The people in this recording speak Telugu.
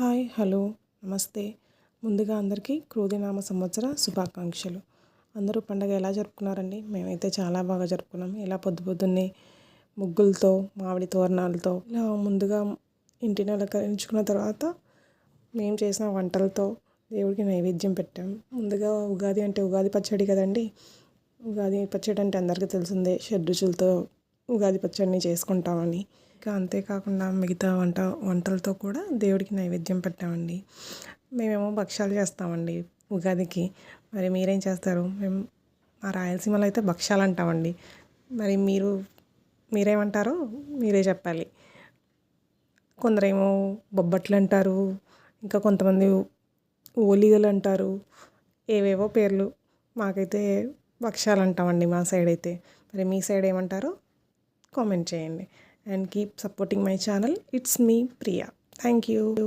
హాయ్ హలో నమస్తే. ముందుగా అందరికీ క్రోధినామ సంవత్సర శుభాకాంక్షలు. అందరూ పండగ ఎలా జరుపుకున్నారండి? మేమైతే చాలా బాగా జరుపుకున్నాం. ఇలా పొద్దున్నే ముగ్గులతో, మామిడి తోరణాలతో ఇలా ముందుగా ఇంటిని అలంకరించుకున్న తర్వాత మేము చేసిన వంటలతో దేవుడికి నైవేద్యం పెట్టాం. ముందుగా ఉగాది అంటే ఉగాది పచ్చడి కదండి. ఉగాది పచ్చడి అంటే అందరికీ తెలిసిందే. షడ్రుచులతో ఉగాది పచ్చడిని చేసుకుంటామని. ఇంకా అంతేకాకుండా మిగతా వంటలతో కూడా దేవుడికి నైవేద్యం పెట్టామండి. మేమేమో భక్షాలు చేస్తామండి ఉగాదికి. మరి మీరేం చేస్తారు? మేము మా రాయలసీమలో అయితే భక్షాలు అంటామండి. మరి మీరేమంటారో మీరే చెప్పాలి. కొందరేమో బొబ్బట్లు అంటారు, ఇంకా కొంతమంది ఓలిగలు అంటారు, ఏవేవో పేర్లు. మాకైతే భక్షాలు అంటామండి మా సైడ్ అయితే. మరి మీ సైడ్ ఏమంటారో కామెంట్ చేయండి. And keep supporting my channel. It's me, Priya. Thank you.